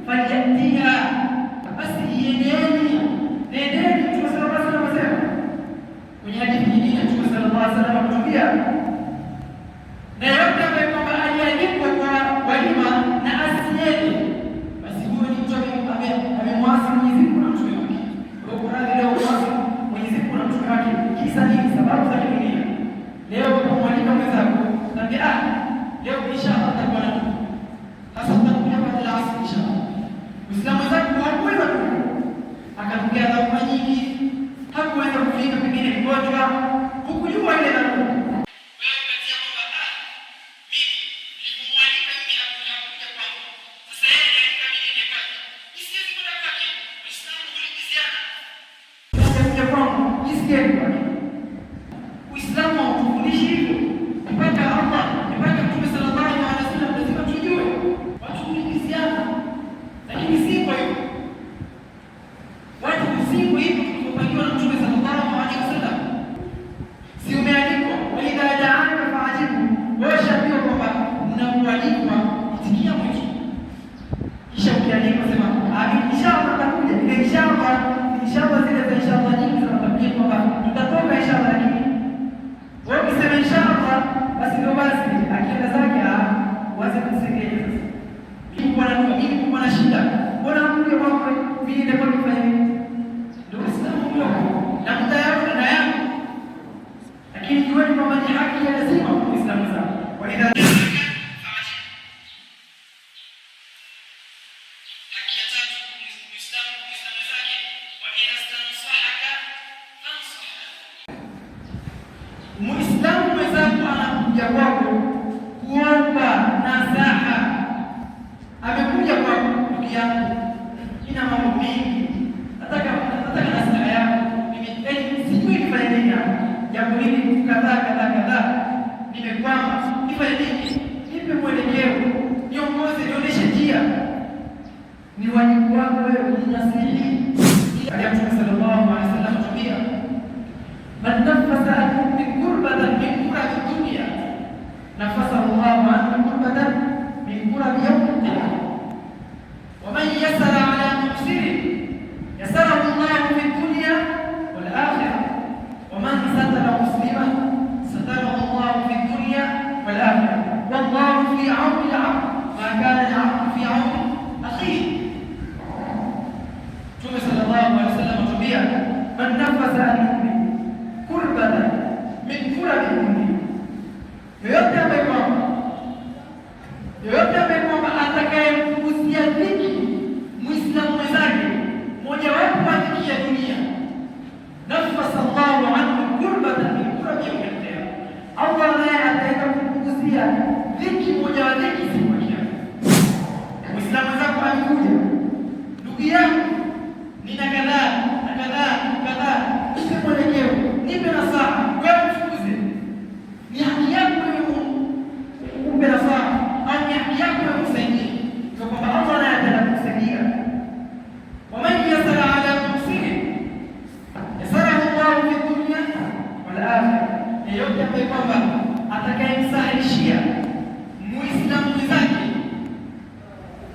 falyatiha, basi iendeni, nendeni. Mtume sallallahu alaihi wasallam asema kwenye hadithi nyingine, Mtume sallallahu alaihi wasallam anatuambia, na yote ambaye kwamba alialikwa kwa walima na asiende, basi huyo ni mtu amemwasi Mwenyezi Mungu na mtume wake. Kwa Qur'ani leo mwasi Mwenyezi Mungu na mtume wake, kisa nini? Sababu za dunia. Leo kumwalika mwenzako naambia leo inshallah tutakuwa na hasa tutakuja baada ya asr inshallah. Uislamu wenzako hakuweza kufika, akatokea dhambi nyingi, hakuweza kufika, pengine mgonjwa, hukujua ile dhambi. Wewe unatia kwamba mimi nilimwalika yule hakuja kwangu, sasa yeye anataka mimi nije kwake, isiwezi kwenda kwake. Uislamu ulikiziana kuja kwangu, isiende kwake. Uislamu hautufundishi hivyo. Mpaka Allah, mpaka Mtume sallallahu alaihi wasallam lazima tujue watu kulikiziana, lakini si kwa hivyo. Watu si kwa hivyo tulipopangiwa na Mtume sallallahu alaihi wasallam. Si umeandikwa wa idha da'aka fa'ajibu, wewe shabiwa kwamba mnapoalikwa itikia mwito. Kisha ukialikwa sema amin, inshallah tutakuja. Ile inshallah zile za inshallah nyingi zinatakia kwamba tutatoka inshallah, lakini wewe ukisema inshallah basi ndio basi, akienda zake waanze kumsengenya. Mimi kwa na shida, mbona mke wako mimi ndio nifanye nini? Ndio Uislamu wako na muda yako na yangu, lakini jueni kwamba ni haki ya lazima kwa Uislamu zako. Kwa idha haki ya tatu Uislamu zake, wa idha stansahaka fansah. Muislamu mwenzako anakuja kwako kuomba nasaha, amekuja kwako, ndugu yangu, ina mambo mengi, nataka nasaha yako, mimi sijui nifanye nini hapa, jambo hili kadhaa, nimekwama, nifanye nini? Nipe mwelekeo, niongoze, nionyeshe njia. Ni wajibu wako wewe kujinasihi. Mtume sallallahu alaihi wasallam anatuambia, man nafasa min kurbatan min kurabi dunya nafasa Allahu anhu kurbatan min kurabi yawm al-qiyamah, wa man yasara ala muhsinin yasarahu Allahu fi dunya wal akhirah, wa man satara musliman satarahu Allahu fi dunya wal akhirah, wallahu fi 'awni al-'abd ma kana al-'abdu fi 'awni akhihi. Mtume sallallahu alaihi wasallam anatuambia, man nafasa an kurbatan min kurabi dunya, yoyote ambaye kwamba atakayempunguzia dhiki Muislamu mwenzake mmoja wapo wa dhiki ya dunia, nafasa Allahu anhu kurbatan min kurabi yawm al-qiyamah, Allah naye ataweza kumpunguzia dhiki mmoja wa dhiki siku ya Kiyama. Muislamu mwenzako amekuja, ndugu yangu, nina kadhaa, nipe mwelekeo, nipe nasaha, wewe mfukuze. Ni haki yako wewe umpe nasaha, au ni haki yako wewe msaidie, kwa kwamba Allah naye atakusaidia. Wa man yasara ala muhsinin yasarahu Allahu fi dunya wal akhirah, yeyote ambaye kwamba atakayemsahilishia Muislamu mwenzake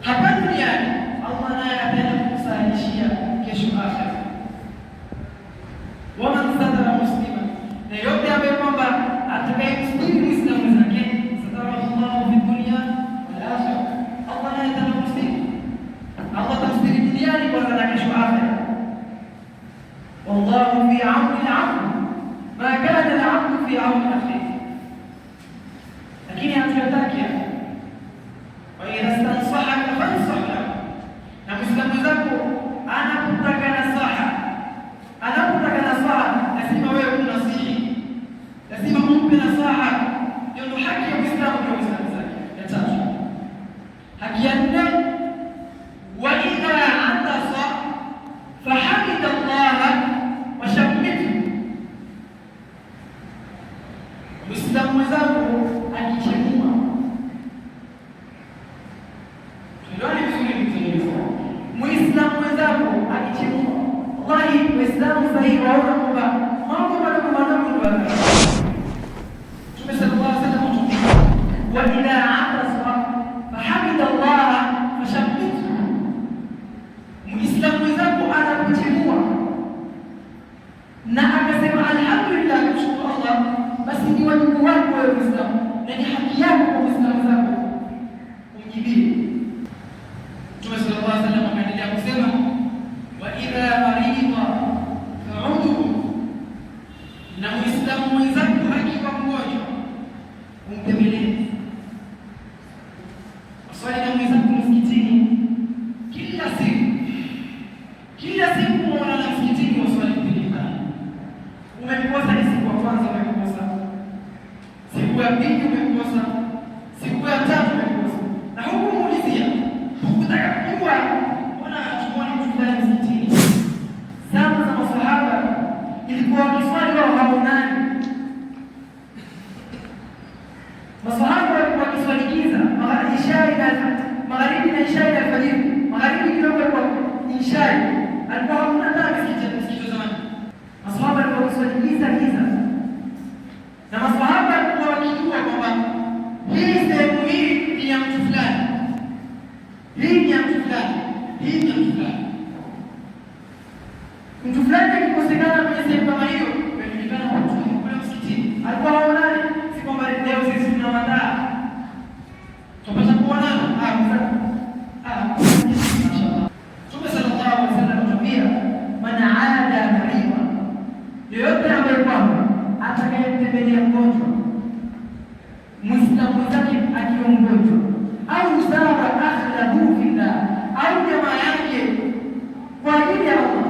hapa duniani, Allah naye ataenda kumsahilishia kesho akhera. Wa man satara muslima, na yote ambaye kwamba atakayemstiri Muislamu mwenzake, satarahu Allahu fi dunya wal akhirah, Allah naye atamstiri. Allah atamstiri duniani kwanza na kesho akhera. Wallahu fi 'awni al-'abd ma kana al-'abdu fi 'awni akhihi. Lakini hatuyataki wa idha stansahaka fansah lahu, na Muislamu zako anapotaka nasaha lazima wewe unasihi, lazima umpe nasaha. Ndio haki ya Uislamu kwa Uislamu zake. Ya tatu, haki ya nne, wa idha atasa fahamida Allah wa shammithu. Muislamu mwenzako akichemua, tuliona vizuri Muislamu mwenzako akichemua, wallahi Waislamu sahihi waona kwamba mambo madogo ndio haya. Mtume sallallahu alaihi wasallam anatuambia, wa idha atasa fahamida Allah fashammit, Mtume sallallahu alaihi wasallam ameendelea kusema, wa idha marida fa'udu, na Muislamu mwenzako akiwa mgonjwa umtembelee. Swali na mwenzako msikitini kila siku muona na msikitini waswali kuliko umekosa ni siku ya kwanza, umekosa siku ya pili, umekosa siku ya tatu, umekosa na huku muulizia hukutaka kujua mbona hatuoni mtu fulani msikitini. Zama za masahaba ilikuwa wakiswali wao haonani. Masahaba walikuwa wakiswali giza, magharibi na isha na alfajiri, magharibi kidogo kwa isha alikuwa hamna taa msikiti zamani. Masahaba walikuwa wakiswali giza, na masahaba walikuwa wakijua kwamba hii sehemu hii ni ya mtu fulani, hii ni ya mtu fulani, hii ni ya mtu fulani. Mtu fulani akikosekana kwenye sehemu kama hiyo, inajulikana mtu kule msikitini alikuwa haonani. Si kwamba leo sisi tunawataa tupata kuonana. Mtume sallallahu alaihi wasallam anatuambia, man aada maridan, yeyote ambaye kwamba atakayemtembelea mgonjwa, Muislamu mwenzake akiwa mgonjwa, au zara akhlahu fillah, au jamaa yake kwa ajili ya Allah,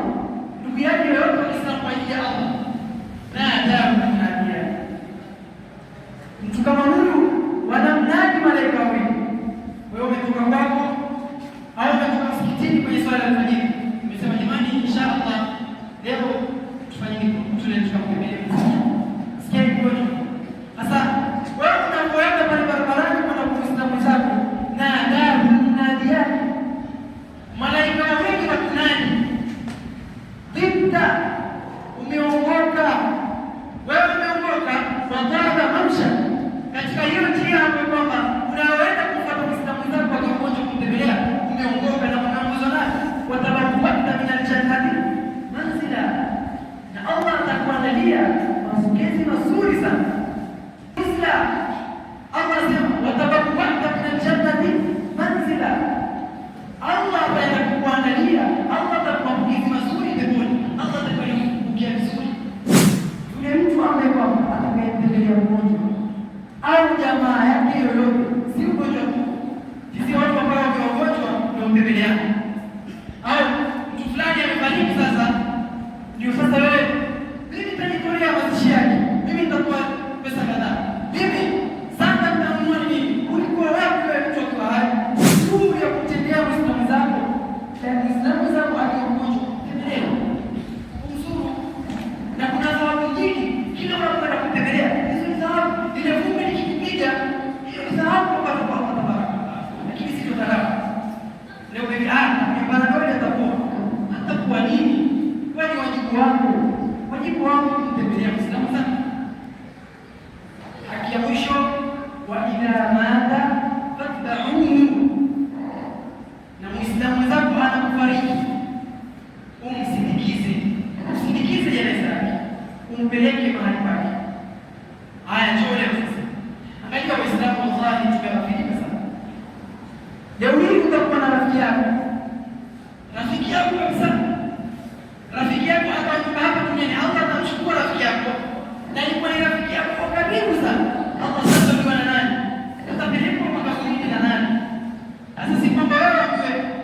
ndugu yake yoyote Muislamu kwa ajili ya Allah, na adabu na tabia. Mtu kama huyu wanamnadi malaika wawili. Wewe umetoka kwako au umetoka msikitini kwenye swala la alfajiri, umesema jamani, inshallah leo tufanye kitu tule tukamkemea sikia kidogo. Sasa wewe unapoenda pale barabarani kwa Muislamu zako na adabu mnadi yake, malaika wengi wakunani dhibta, umeongoka wewe, umeongoka wadada mamsha katika hiyo njia ambayo kwamba unaweza kufuata Muislamu zako kwa mgonjwa kumtembelea, umeongoka na unaongozwa naye, watabakuata min aljannati manzila, na Allah atakuandalia mapokezi mazuri sana. Islam Allah sema watabakuata min aljannati manzila, Allah atakuandalia, Allah atakupa mapokezi mazuri peponi, Allah atakuandalia vizuri. Yule mtu ambaye kwamba atakayemtembelea mgonjwa au jamaa yake yoyote, si ugonjwa tu, sisi watu ambao ni wagonjwa ndio mtembeleana, au mtu fulani amefariki, sasa ndio sasa wewe, mimi nitajitolea mazishi yake, mimi nitakuwa pesa kadhaa, mimi sasa nitanunua nini. Ulikuwa wapi wewe mtu akiwa hai? Juu ya kutendea Muislamu zako, Muislamu zako akiwa mgonjwa, tembelea umzuru, na kuna sababu nyingi kila unapoenda kutembelea hizo sababu. Ile fungu likipiga hiyo ni sababu kwa sababu tabaraka, lakini sio tabaraka. Leo bibi nyumbani ndio atakuwa nini? Kwani wajibu wangu kutembelea Muislamu sana. Haki ya mwisho, wa idha mata fatba'uhu, na Muislamu zako anakufariki umsindikize jeneza yake, umpeleke mahali pake. Haya, njoo leo sasa. Angalia Waislamu, wallahi tumewafika sana. Leo hii utakuwa na rafiki yako kabisa, rafiki yako hapa hapa duniani, Allah atamchukua rafiki yako, na ilikuwa ni rafiki yako kwa karibu sana. Allah sasa ni nani? Utapelekwa makaburini na nani? Sasa si kwamba wewe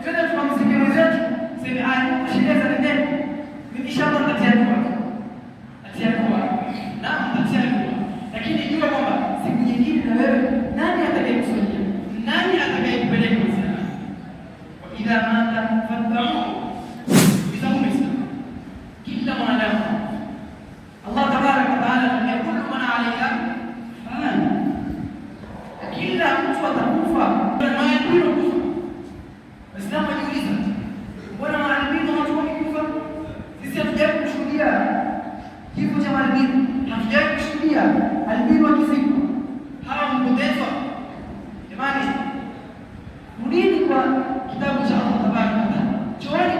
twende tukamsikie mwenzetu, sema shida za ndani, mimi inshallah nitatia dua, lakini jua kwamba siku nyingine na wewe, nani atakayekusaidia? Nani atakayekupeleka Uislamu? Wa idha mata fatba'uhu, kila mwanadamu Allah tabaraka wa taala anasema kullu man 'alayha fan, kila mtu atakufa. Maadili kufa. Waislamu wajiuliza, mbona maadili watu wakikufa? Sisi hatujawahi kushuhudia kifo cha maadili, hatujawahi kushuhudia albini wakizikwa, hawa mpotezwa. Jamani, rudini kwa kitabu cha Allah tabaraka wa taala, chooni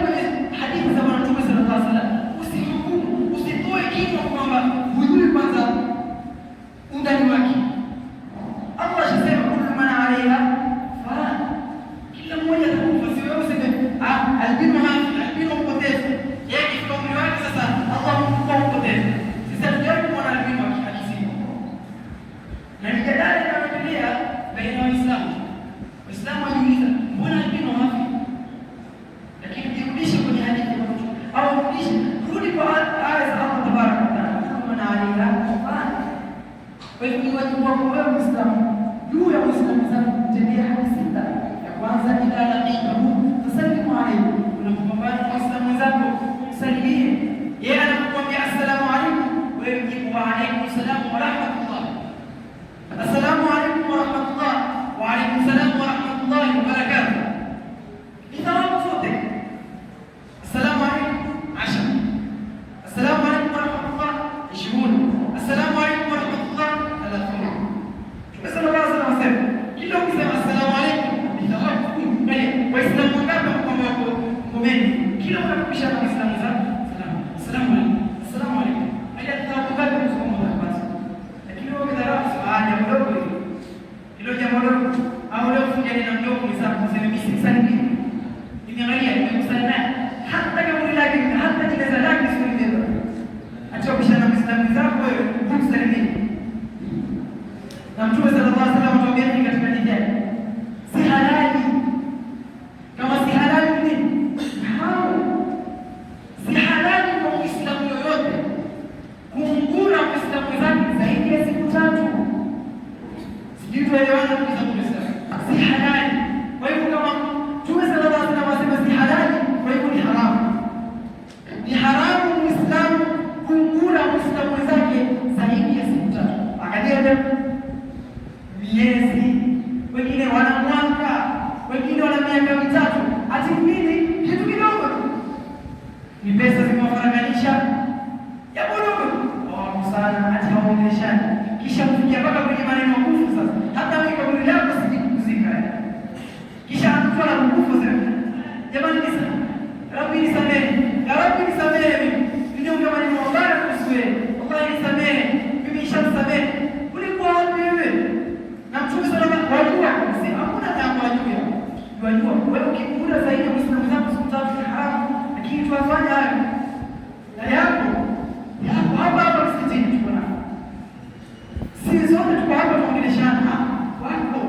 wajibu wako wewe Muislamu juu ya Muislamu zako kutendea haki sita. Ya kwanza, idha laqitahu fasallimu alayhi, unapopambana na Muislamu zako msalimie. Yeye anakuambia assalamu alaykum, wewe mjibu wa alaykum salaam wa rahmatullah. Assalamu alaykum wa rahmatullah, wa alaykum salaam wa rahmatullahi wa barakatuh. Itawapo sote assalamu alaykum 10, assalamu alaykum wa rahmatullah 20, assalamu alaykum wa rahmatullah 30. Tumesema basi na wasema kila ukisema assalamu alaykum itawapo Waislamu wangapi kwamba wako ngomeni, kila unapopishana na Waislamu zako assalamu alaykum, assalamu alaykum, haya tutakubaga kusoma basi. Lakini wewe kidharau jambo dogo hilo, jambo dogo au leo fungeni na mdogo mzako mseme mimi sisalimi, nimeangalia nimekusalimia hata kama ni laki, hata jineza laki sikulibeba, acha kubishana na Waislamu zako wewe kumsalimia. Na Mtume sallallahu alaihi wasallam anatuambia katika dini si halali. Kama si halali nini? Si halali kwa Muislamu yoyote kumgura Muislamu zake zaidi ya siku 3. Sijui tuelewana ndugu zangu Waislamu. Si halali. Kwa hivyo kama Mtume sallallahu alaihi wasallam anasema si halali, kwa hivyo ni haramu. Ni haramu Muislamu kumgura Muislamu zake zaidi ya siku 3. Angalia miezi, wengine wana mwaka, wengine wana miaka 3, ati mbili, kitu kidogo ni pesa zimewafarakanisha jambo dogo, wao sana ati hawaongeleshani, kisha kufikia mpaka kwenye maneno makufu. Sasa hata wewe kaburi lako sikukuzika, kisha mtu anakufa sasa, jamani nisa Rabbi nisamehe, ya Rabbi nisamehe, mimi ndio maneno mabaya kuhusu wewe, wallahi nisamehe, mimi nishasamehe. Ulikuwa wapi wewe? Na Mtume sallallahu alaihi wasallam si hakuna jambo ajua. Unajua wewe ukikula zaidi ya Muislamu zako siku 3 ni haramu, lakini tuwafanya hayo. Na yako hapa msikitini tuko na. Si zote tuko hapa tuongeleshana. Wako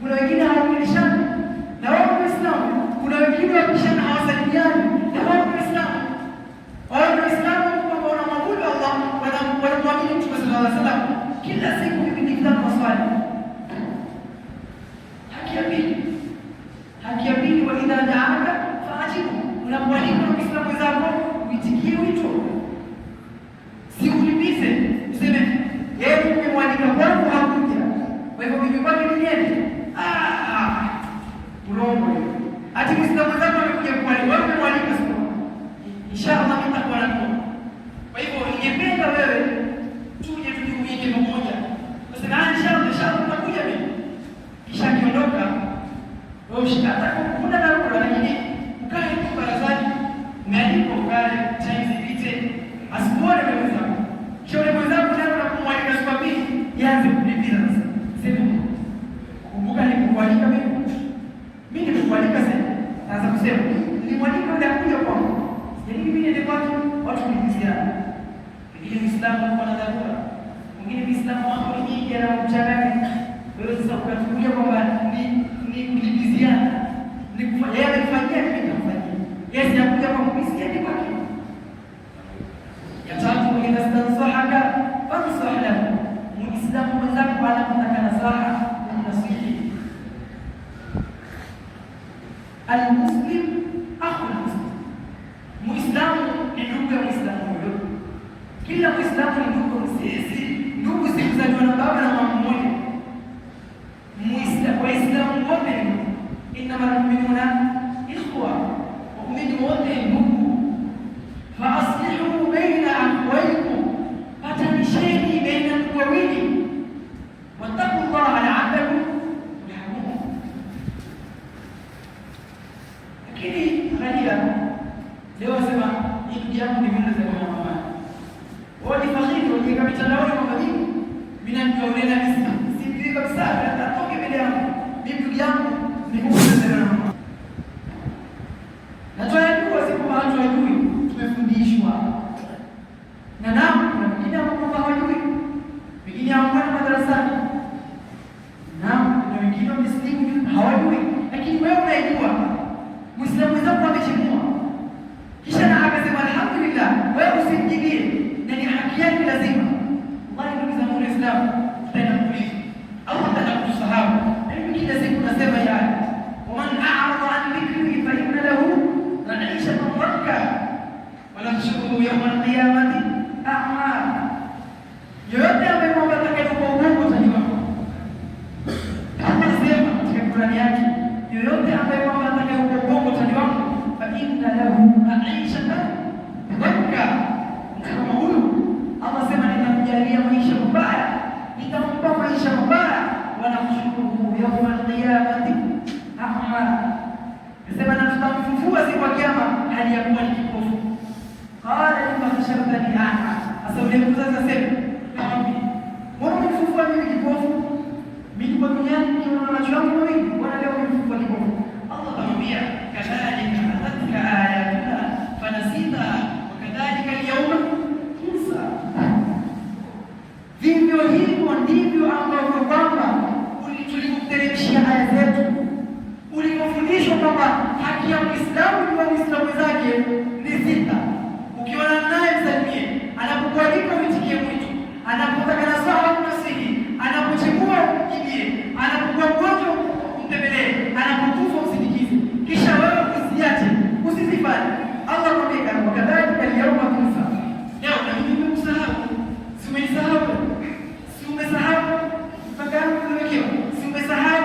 kuna wengine hawaongeleshani na wao Waislamu, kuna wengine wakishana hawasalimiani na wao Waislamu. Wao Waislamu kwamba wanamwabudu Allah, wanamwamini Mtume sallallahu alaihi wasallam kila siku vipindi vitano maswali. Haki ya pili, wa idha daaka faajibu, unamwalika Muislamu zako uitikie wito, si ulipize useme yeye umemwalika kwangu hakuja, kwa hivyo mimi kwake niende. Urongo. Ati Muislamu zako amekuja kualika, wewe umemwalika sio? Inshallah nitakuwa nako. Kwa hivyo ningependa wewe tuje tujiuike pamoja. Sasa inshallah tunakuja mimi. Kisha kiondoka wewe ushikata kuna na roho, lakini ukae tu barazani, umeandika ukae time zipite, asikuone wewe zako. Kisha wewe mwenzako tena unapomwalika siku mbili, yaanze kulipiza sasa. Sema kumbuka nikualika mimi. Mimi nikualika sasa. Sasa kusema nilimwalika yule akuja kwangu. Yaani mimi niende kwake watu kulipiziana. Mwingine Muislamu alikuwa na dharura. Mwingine Muislamu wako ni nyingi na mchanganyiko. Wewe sasa ukachukulia kwamba ni kulipiziana. Ni kufanya yeye anafanyia mimi nafanyia. Yeye anakuja kwa kupigia ni kwake. Ya tatu, ila stansahaka fansah lahu. Muislamu mwenzako anataka nasaha, unasihi. Al-Muslim akhul Muslim. Muislamu ni ndugu ya Muislamu yote. Kila Muislamu ni ndugu msisi. Ndugu si kuzaliwa na baba na mama mmoja. Waislamu wote ni ndugu. Innamal mu'minuna ikhwa. Waumini wote ni ndugu. Fa aslihu baina akhawaykum. Patanisheni baina ndugu wawili. Wattaqullaha la'allakum turhamun. Lakini angalia leo sema hii ndugu yangu ni mimi za mama. Wao ni fakiri, wajeka mitandaoni kwamba mimi ninamjua kabisa. Si kabisa, atoke mbele yangu. Mimi ndugu yangu ni Mungu na mama. Na tunajua siku watu wajui, tumefundishwa. Na naam, kuna wengine ambao hawajui. Wengine hawakwenda madarasani. Naam, kuna wengine wamesilimu hawajui. Lakini wewe unajua. Muislamu wenzako amechimua. Kisha na akasema alhamdulillah, wewe usimjibie. Na ni haki yake lazima. Wallahi ndugu zangu Waislamu, tena kuamrisha mabaya, wanamshukuru yauma alqiyamati a'ma. Nasema na tutamfufua siku ya kiyama hali ya kuwa ni kipofu. Qala lima hashartani a'ma. Sasa ule mzazi asema, mbona umefufua mimi kipofu? Mimi kwa duniani niona macho yangu mawili, bwana leo umefufua kipofu. Allah anamwambia, kadhalika atatka ayatuna fanasita wa kadhalika al-yawma tunsa. Vivyo hivyo ndivyo ambavyo kwamba tulikuteremshia aya zetu, ulikofundishwa kwamba haki ya Muislamu kwa Muislamu zake ni sita. Ukiona naye msalimie, anapokualika mwitikie mwito, anapotaka nasaha mnasihi, anapochukua mjibie, anapokuwa mgonjwa mtembelee, anapokufa msindikize, kisha wewe usiache, usizifanye. Allah kwambia wakadhalika al-yawma tunsa. Leo na mimi nimekusahau, si umenisahau, si umesahau mpaka umewekewa, si umesahau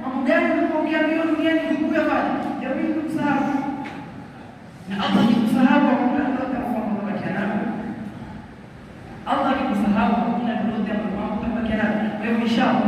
mambo gani ulikuwa ukiambiwa duniani hukuyafanya, leo mimi nimekusahau. Na Allah nikusahau hakuna lolote ambalo umebakia nalo. Allah nikusahau hakuna lolote ambalo umebakia nalo. Wewe inshallah,